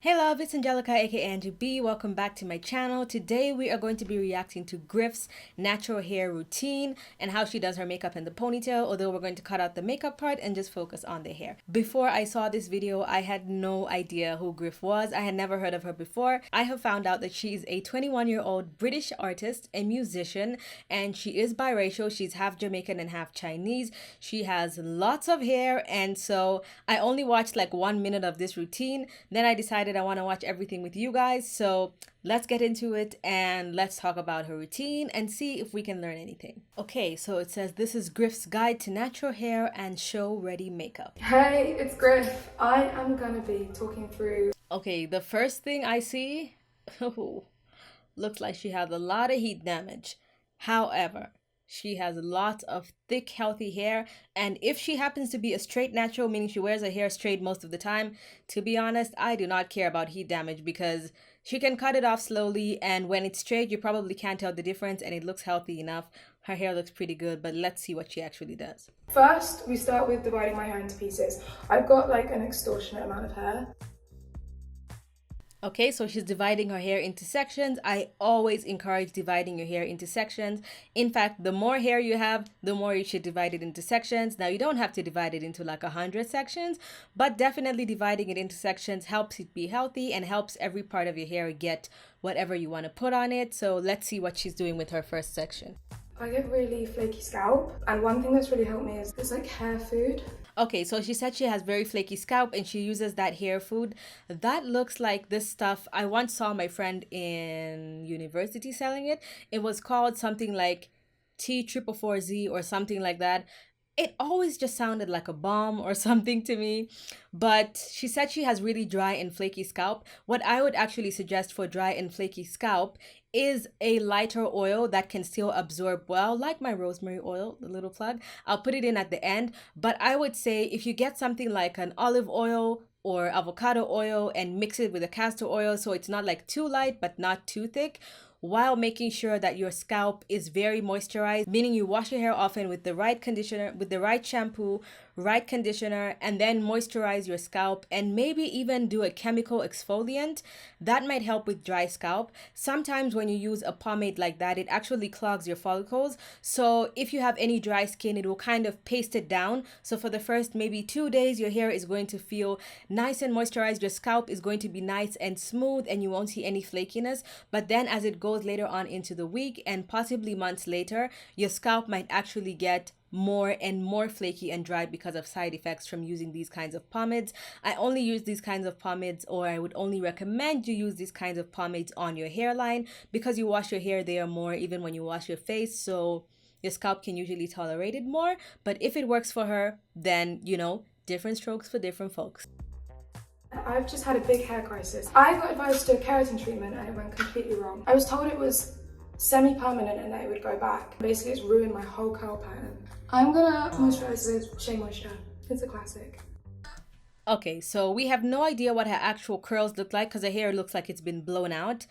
Hey love, it's Angelica aka Angie B. Welcome back to my channel. Today we are going to be reacting to Griff's natural hair routine and how she does her makeup in the ponytail, although we're going to cut out the makeup part and just focus on the hair. Before I saw this video, I had no idea who Griff was. I had never heard of her before. I have found out that she's a 21-year-old British artist and musician, and she is biracial. She's half Jamaican and half Chinese. She has lots of hair, and so I only watched like 1 minute of this routine. Then I decided I want to watch everything with you guys, so let's get into it and let's talk about her routine and see if we can learn anything. Okay, so it says this is Griff's guide to natural hair and show ready makeup. Hey, it's Griff. I am gonna be talking through. Okay, the first thing I see, looks like she has a lot of heat damage. However, she has lots of thick, healthy hair. And if she happens to be a straight natural, meaning she wears her hair straight most of the time, to be honest, I do not care about heat damage because she can cut it off slowly. And when it's straight, you probably can't tell the difference and it looks healthy enough. Her hair looks pretty good, but let's see what she actually does. First, we start with dividing my hair into pieces. I've got like an extortionate amount of hair. Okay, so she's dividing her hair into sections. I always encourage dividing your hair into sections. In fact, the more hair you have, the more you should divide it into sections. Now, you don't have to divide it into like 100 sections, but definitely dividing it into sections helps it be healthy and helps every part of your hair get whatever you want to put on it. So let's see what she's doing with her first section. I get really flaky scalp, and one thing that's really helped me is it's like hair food. Okay, so she said she has very flaky scalp and she uses that hair food. That looks like this stuff. I once saw my friend in university selling it. It was called something like T444Z or something like that. It always just sounded like a bomb or something to me. But she said she has really dry and flaky scalp. What I would actually suggest for dry and flaky scalp is a lighter oil that can still absorb well, like my rosemary oil, the little plug. I'll put it in at the end. But I would say if you get something like an olive oil or avocado oil and mix it with a castor oil so it's not like too light but not too thick, while making sure that your scalp is very moisturized, meaning you wash your hair often with the right conditioner, with the right shampoo, right conditioner, and then moisturize your scalp and maybe even do a chemical exfoliant. That might help with dry scalp. Sometimes when you use a pomade like that, it actually clogs your follicles. So if you have any dry skin, it will kind of paste it down. So for the first maybe 2 days, your hair is going to feel nice and moisturized. Your scalp is going to be nice and smooth and you won't see any flakiness. But then as it goes later on into the week and possibly months later, your scalp might actually get more and more flaky and dry because of side effects from using these kinds of pomades. I only use these kinds of pomades, or I would only recommend you use these kinds of pomades on your hairline because you wash your hair there more even when you wash your face, so your scalp can usually tolerate it more. But if it works for her, then different strokes for different folks. I've just had a big hair crisis. I got advised to do a keratin treatment and it went completely wrong. I was told it was semi-permanent and that it would go back. Basically, it's ruined my whole curl pattern. I'm gonna moisturize with Shea Moisture. It's a classic. Okay, so we have no idea what her actual curls look like because her hair looks like it's been blown out.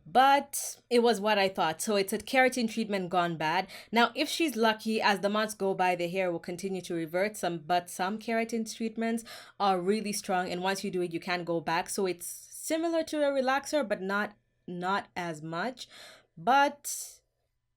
But it was what I thought. So it's a keratin treatment gone bad. Now, if she's lucky, as the months go by, the hair will continue to revert. But some keratin treatments are really strong, and once you do it, you can't go back. So it's similar to a relaxer, but not as much. But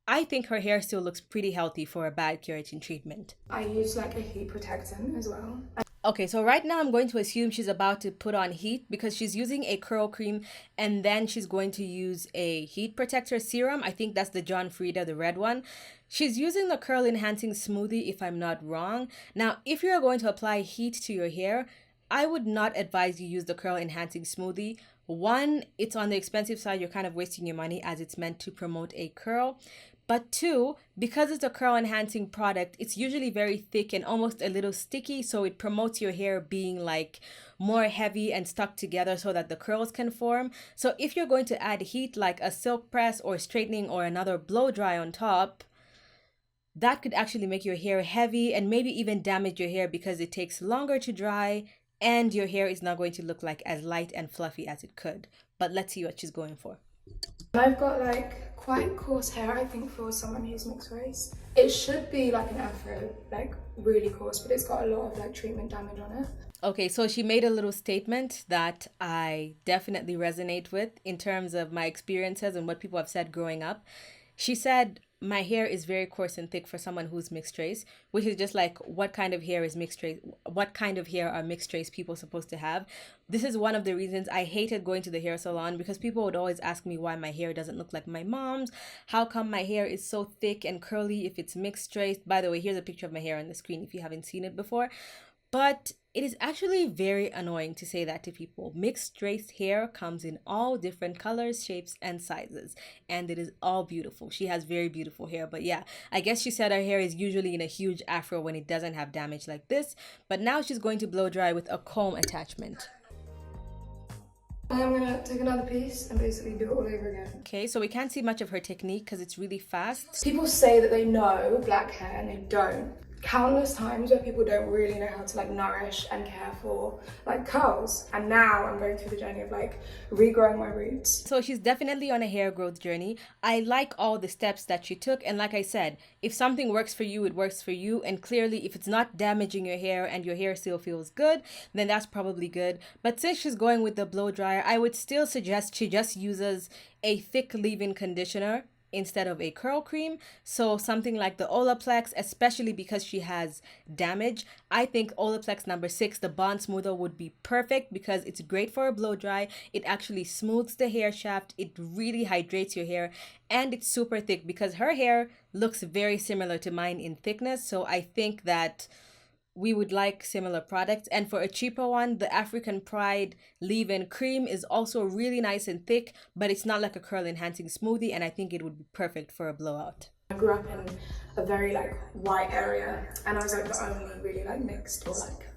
I think her hair still looks pretty healthy for a bad keratin treatment. I use like a heat protectant as well. Okay, so right now I'm going to assume she's about to put on heat because she's using a curl cream and then she's going to use a heat protector serum. I think that's the John Frieda, the red one. She's using the curl enhancing smoothie if I'm not wrong. Now, if you're going to apply heat to your hair, I would not advise you use the curl enhancing smoothie. One, it's on the expensive side. You're kind of wasting your money as it's meant to promote a curl. But two, because it's a curl enhancing product, it's usually very thick and almost a little sticky. So it promotes your hair being like more heavy and stuck together so that the curls can form. So if you're going to add heat like a silk press or straightening or another blow dry on top, that could actually make your hair heavy and maybe even damage your hair because it takes longer to dry and your hair is not going to look like as light and fluffy as it could. But let's see what she's going for. I've got like quite coarse hair, I think, for someone who's mixed race. It should be like an afro, like really coarse, but it's got a lot of like treatment damage on it. Okay, so she made a little statement that I definitely resonate with in terms of my experiences and what people have said growing up. She said, my hair is very coarse and thick for someone who's mixed race, which is just like, what kind of hair is mixed race? What kind of hair are mixed race people supposed to have? This is one of the reasons I hated going to the hair salon, because people would always ask me why my hair doesn't look like my mom's. How come my hair is so thick and curly if it's mixed race? By the way, here's a picture of my hair on the screen if you haven't seen it before. But it is actually very annoying to say that to people. Mixed race hair comes in all different colors, shapes, and sizes, and it is all beautiful. She has very beautiful hair. But yeah, I guess she said her hair is usually in a huge afro when it doesn't have damage like this. But now she's going to blow dry with a comb attachment. I'm gonna take another piece and basically do it all over again. Okay, so we can't see much of her technique because it's really fast. People say that they know black hair and they don't. Countless times where people don't really know how to like nourish and care for like curls, and now I'm going through the journey of like regrowing my roots. So she's definitely on a hair growth journey. I like all the steps that she took, and like I said, if something works for you, it works for you, and clearly if it's not damaging your hair and your hair still feels good, then that's probably good. But since she's going with the blow dryer, I would still suggest she just uses a thick leave-in conditioner instead of a curl cream. So something like the Olaplex, especially because she has damage. I think Olaplex number 6, the Bond Smoother, would be perfect because it's great for a blow dry. It actually smooths the hair shaft. It really hydrates your hair, and it's super thick because her hair looks very similar to mine in thickness. So I think that we would like similar products. And for a cheaper one, the African Pride leave-in cream is also really nice and thick, but it's not like a curl enhancing smoothie, and I think it would be perfect for a blowout. I grew up in a very like white area, and I was like the only really like mixed or like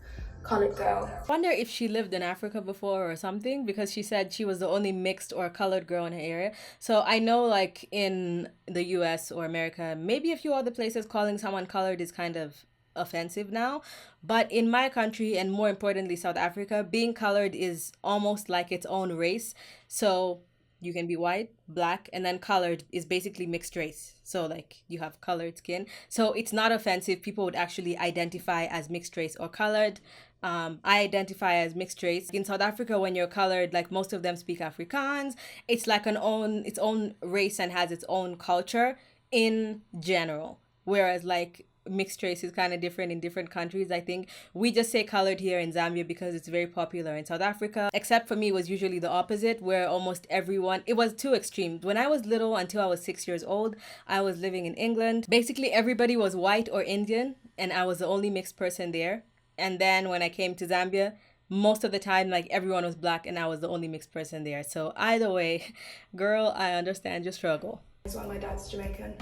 colored girl. I wonder if she lived in Africa before or something, because she said she was the only mixed or colored girl in her area. So I know like in the US or America, maybe a few other places, calling someone colored is kind of offensive now, but in my country, and more importantly South Africa, being colored is almost like its own race. So you can be white, black, and then colored is basically mixed race. So like you have colored skin, so it's not offensive. People would actually identify as mixed race or colored. I identify as mixed race. In South Africa, when you're colored, like most of them speak Afrikaans. It's like its own race and has its own culture in general, whereas like mixed race is kind of different in different countries. I think we just say colored here in Zambia because it's very popular in South Africa. Except for me, it was usually the opposite, where almost everyone, it was two extremes. When I was little, until I was 6 years old, I was living in England. Basically everybody was white or Indian, and I was the only mixed person there. And then when I came to Zambia, most of the time like everyone was black and I was the only mixed person there. So either way, girl, I understand your struggle. So my dad's Jamaican,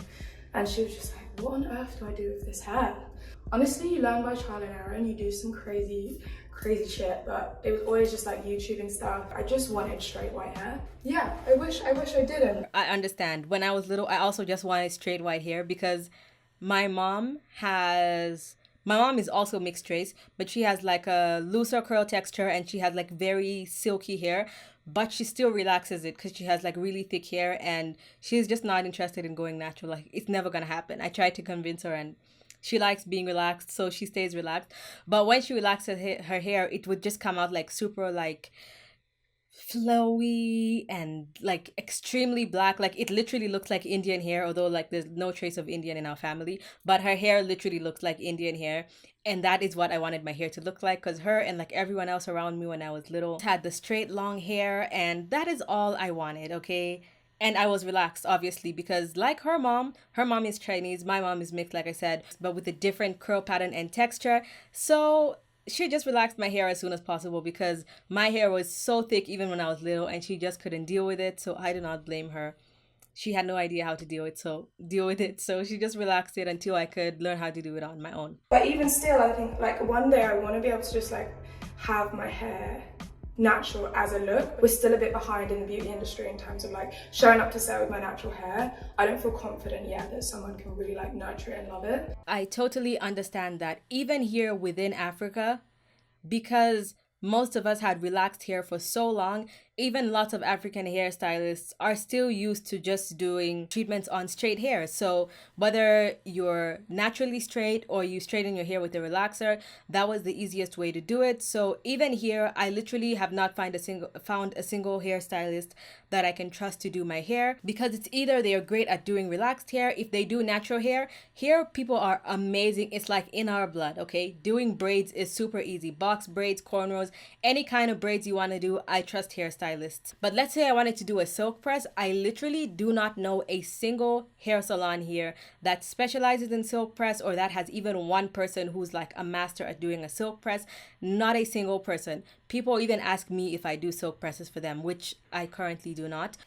and she was just like, what on earth do I do with this hair? Honestly, you learn by trial and error and you do some crazy shit, but it was always just like YouTubing stuff. I just wanted straight white hair. Yeah, I wish I didn't. I understand. When I was little, I also just wanted straight white hair because my mom is also mixed race, but she has like a looser curl texture and she has like very silky hair, but she still relaxes it because she has like really thick hair and she's just not interested in going natural. Like it's never gonna happen. I tried to convince her and she likes being relaxed, so she stays relaxed. But when she relaxes her hair, it would just come out like super like flowy and like extremely black. Like it literally looks like Indian hair, although like there's no trace of Indian in our family, but her hair literally looks like Indian hair. And that is what I wanted my hair to look like, because her and like everyone else around me when I was little had the straight long hair, and that is all I wanted. Okay, and I was relaxed obviously because like her mom is Chinese, my mom is mixed like I said, but with a different curl pattern and texture. So she just relaxed my hair as soon as possible because my hair was so thick even when I was little and she just couldn't deal with it. So I do not blame her. She had no idea how to deal with it. So she just relaxed it until I could learn how to do it on my own. But even still, I think like one day I want to be able to just like have my hair natural as a look. We're still a bit behind in the beauty industry in terms of like showing up to set with my natural hair. I don't feel confident yet that someone can really like nurture it and love it. I totally understand that. Even here within Africa, because most of us had relaxed hair for so long, even lots of African hairstylists are still used to just doing treatments on straight hair. So whether you're naturally straight or you straighten your hair with a relaxer, that was the easiest way to do it. So even here, I literally have not found a single hairstylist that I can trust to do my hair, because it's either they are great at doing relaxed hair. If they do natural hair, here people are amazing. It's like in our blood, okay? Doing braids is super easy. Box braids, cornrows, any kind of braids you want to do, I trust hairstylists. But let's say I wanted to do a silk press. I literally do not know a single hair salon here that specializes in silk press, or that has even one person who's like a master at doing a silk press. Not a single person. People even ask me if I do silk presses for them, which I currently do not.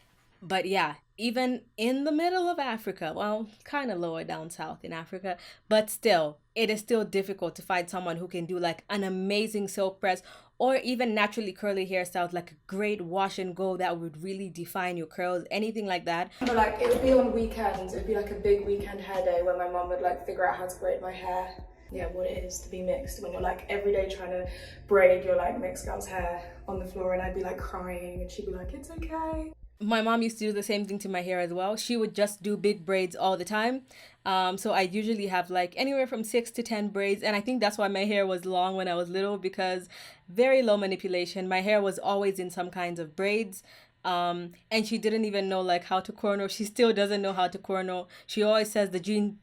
But yeah, even in the middle of Africa, well, kind of lower down south in Africa, but still, it is still difficult to find someone who can do like an amazing silk press, or even naturally curly hairstyles, like a great wash and go that would really define your curls, anything like that. But like, it would be on weekends. It'd be like a big weekend hair day where my mum would like figure out how to braid my hair. Yeah, what it is to be mixed, when you're like every day trying to braid your like mixed girl's hair on the floor, and I'd be like crying and she'd be like, it's okay. My mom used to do the same thing to my hair as well. She would just do big braids all the time. So I usually have like anywhere from 6 to 10 braids. And I think that's why my hair was long when I was little, because very low manipulation. My hair was always in some kinds of braids. And she didn't even know like how to cornrow. She still doesn't know how to cornrow. She always says the gene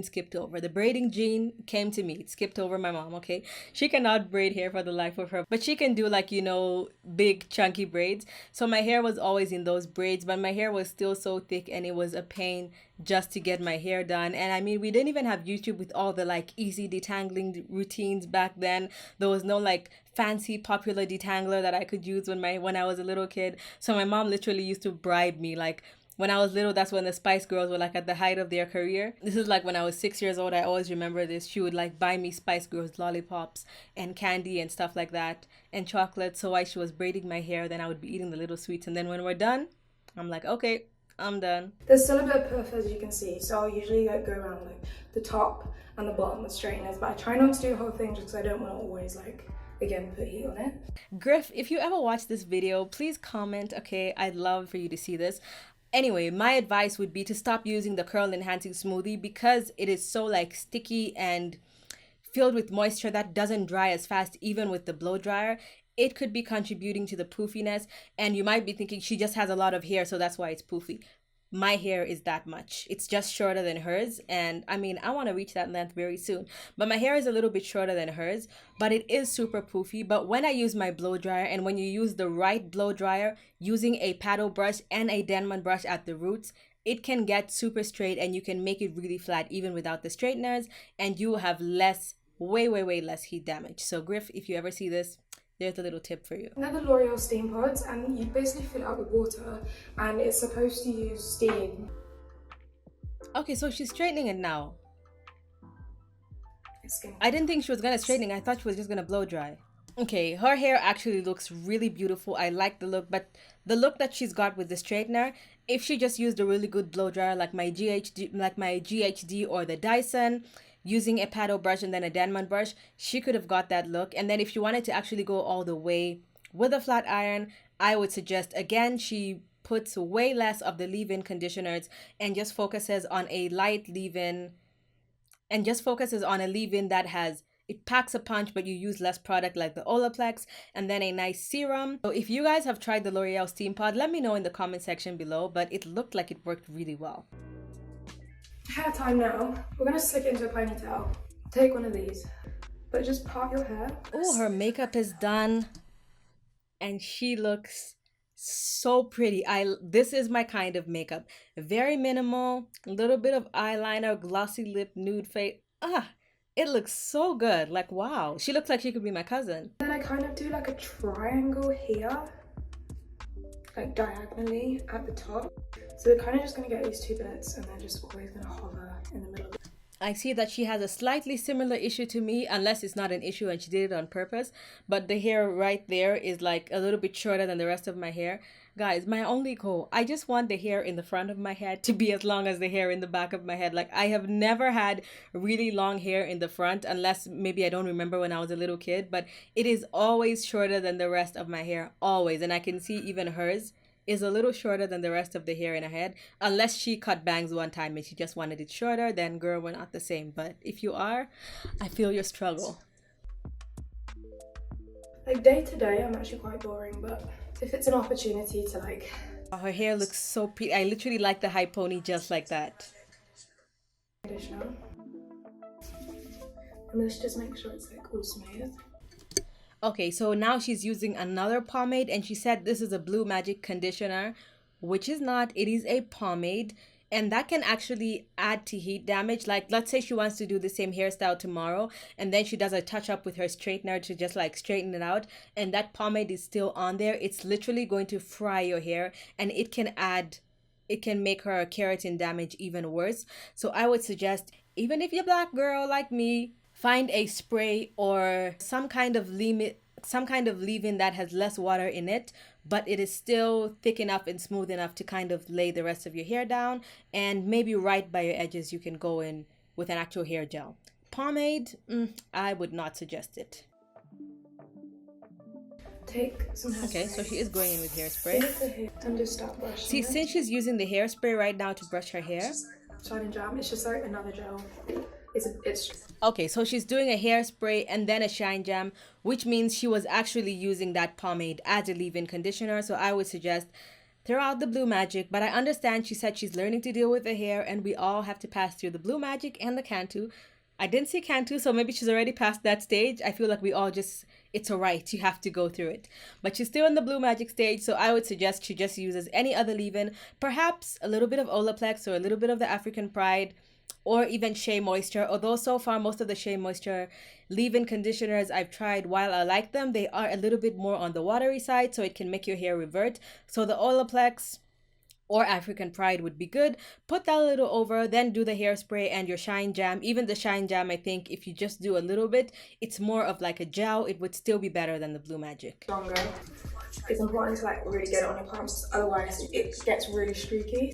skipped over. The braiding gene came to me. It skipped over my mom, okay? She cannot braid hair for the life of her, but she can do like, big chunky braids. So my hair was always in those braids, but my hair was still so thick and it was a pain just to get my hair done. And I mean, we didn't even have YouTube with all the like easy detangling routines back then. There was no like fancy popular detangler that I could use when I was a little kid. So my mom literally used to bribe me. Like, when I was little, that's when the Spice Girls were like at the height of their career. This is like when I was 6 years old. I always remember this. She would like buy me Spice Girls lollipops and candy and stuff like that, and chocolate. So while she was braiding my hair, then I would be eating the little sweets. And then when we're done, I'm like, okay, I'm done. There's still a bit of puff, as you can see. So I'll usually like go around like the top and the bottom with straighteners, but I try not to do the whole thing just because I don't want to always like, again, put heat on it. Griff, if you ever watch this video, please comment, okay? I'd love for you to see this. Anyway, my advice would be to stop using the curl enhancing smoothie, because it is so like sticky and filled with moisture that doesn't dry as fast even with the blow dryer. It could be contributing to the poofiness, and you might be thinking she just has a lot of hair, so that's why it's poofy. My hair is that much. It's just shorter than hers, and I mean, I want to reach that length very soon, but my hair is a little bit shorter than hers, but it is super poofy. But when I use my blow dryer, and when you use the right blow dryer using a paddle brush and a Denman brush at the roots, it can get super straight and you can make it really flat even without the straighteners, and you will have way less heat damage. So Griff, if you ever see this, there's a little tip for you. They're the L'Oreal steam pods, and you basically fill it up with water, and it's supposed to use steam. Okay, so she's straightening it now. I didn't think she was gonna straighten. I thought she was just gonna blow dry. Okay, her hair actually looks really beautiful. I like the look, but the look that she's got with the straightener, if she just used a really good blow dryer like my GHD or the Dyson, using a paddle brush and then a Denman brush, she could have got that look. And then if she wanted to actually go all the way with a flat iron, I would suggest, again, she puts way less of the leave-in conditioners and just focuses on a light leave-in, that has, it packs a punch, but you use less product, like the Olaplex, and then a nice serum. So if you guys have tried the L'Oreal Steam Pod, let me know in the comment section below, but it looked like it worked really well. Hair time now. We're gonna slick it into a ponytail. Take one of these, but just part your hair. Oh, her makeup is done, and she looks so pretty. This is my kind of makeup. Very minimal, a little bit of eyeliner, glossy lip, nude face. It looks so good. Like, wow, she looks like she could be my cousin. Then I kind of do like a triangle here, like diagonally at the top. So we're kind of just gonna get these two bits, and they're just always gonna hover in the middle. I see that she has a slightly similar issue to me, unless it's not an issue and she did it on purpose. But the hair right there is like a little bit shorter than the rest of my hair. Guys, my only goal, I just want the hair in the front of my head to be as long as the hair in the back of my head. Like, I have never had really long hair in the front, unless maybe I don't remember when I was a little kid, but it is always shorter than the rest of my hair, always. And I can see even hers is a little shorter than the rest of the hair in her head. Unless she cut bangs one time and she just wanted it shorter, then girl, we're not the same. But if you are, I feel your struggle. Like day to day, I'm actually quite boring, but if it's an opportunity to like... Her hair looks so pretty. I literally like the high pony just like that. Conditioner. And let's just make sure it's like all smooth. Okay, so now she's using another pomade and she said this is a Blue Magic conditioner, which is not. It is a pomade, and that can actually add to heat damage. Like, let's say she wants to do the same hairstyle tomorrow and then she does a touch up with her straightener to just like straighten it out, and that pomade is still on there. It's literally going to fry your hair, and it can make her keratin damage even worse. So I would suggest, even if you're a black girl like me, find a spray or some kind of leave-in that has less water in it, but it is still thick enough and smooth enough to kind of lay the rest of your hair down. And maybe right by your edges you can go in with an actual hair gel. Pomade, I would not suggest it. Take some hairspray. Okay, so she is going in with hairspray. And just start brushing. See, since she's using the hairspray right now to brush her hair. Shine jam, it's just like another gel. It's okay, so she's doing a hairspray and then a shine jam, which means she was actually using that pomade as a leave-in conditioner. So I would suggest throw out the Blue Magic, but I understand she said she's learning to deal with the hair, and we all have to pass through the Blue Magic and the Cantu. I didn't see Cantu, so maybe she's already past that stage. I feel like we all just, it's alright, you have to go through it. But she's still in the Blue Magic stage, so I would suggest she just uses any other leave-in, perhaps a little bit of Olaplex or a little bit of the African Pride, or even Shea Moisture. Although so far most of the Shea Moisture leave-in conditioners I've tried, while I like them, they are a little bit more on the watery side, so it can make your hair revert. So the Olaplex or African Pride would be good. Put that a little over, then do the hairspray and your shine jam. Even the shine jam, I think if you just do a little bit, it's more of like a gel. It would still be better than the Blue Magic. Stronger. It's important to like really get it on your palms, otherwise it gets really streaky.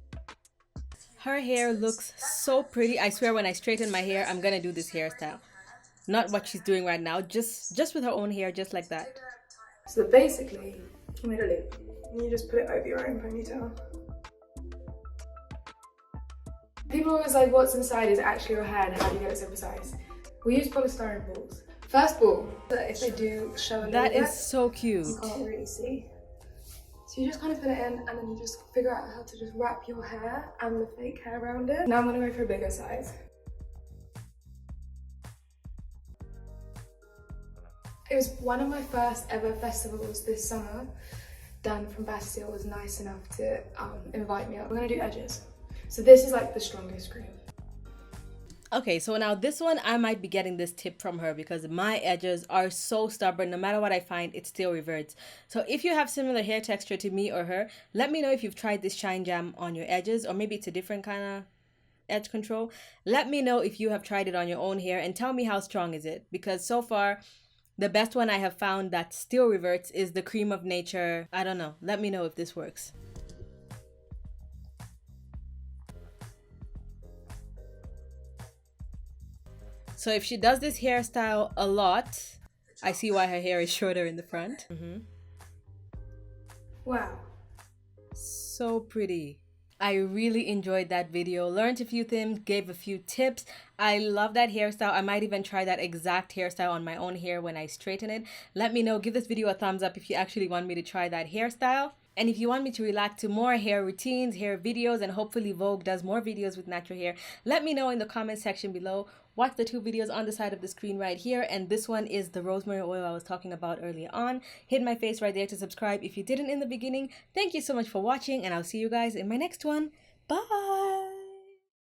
Her hair looks so pretty. I swear when I straighten my hair, I'm gonna do this hairstyle. Not what she's doing right now, just with her own hair, just like that. So basically, you made a loop. And you just put it over your own ponytail. People always like, what's inside is actually your hair and how do you get it so precise? We use polystyrene balls. First ball, that if they do show a little That bit, is so cute. you can't really see. So you just kind of put it in and then you just figure out how to just wrap your hair and the fake hair around it. Now I'm gonna go for a bigger size. It was one of my first ever festivals this summer. Dan from Bastille was nice enough to invite me up. We're gonna do edges. So this is like the strongest cream. Okay, so now this one, I might be getting this tip from her because my edges are so stubborn. No matter what I find, it still reverts. So if you have similar hair texture to me or her, let me know if you've tried this shine jam on your edges, or maybe it's a different kind of edge control. Let me know if you have tried it on your own hair and tell me how strong is it, because so far the best one I have found that still reverts is the Cream of Nature. I don't know. Let me know if this works. So if she does this hairstyle a lot, I see why her hair is shorter in the front. Wow. So pretty. I really enjoyed that video, learned a few things, gave a few tips. I love that hairstyle. I might even try that exact hairstyle on my own hair when I straighten it. Let me know, give this video a thumbs up if you actually want me to try that hairstyle. And if you want me to react to more hair routines, hair videos, and hopefully Vogue does more videos with natural hair, let me know in the comment section below. Watch the two videos on the side of the screen right here, and this one is the rosemary oil I was talking about earlier on. Hit my face right there to subscribe if you didn't in the beginning. Thank you so much for watching, and I'll see you guys in my next one. Bye!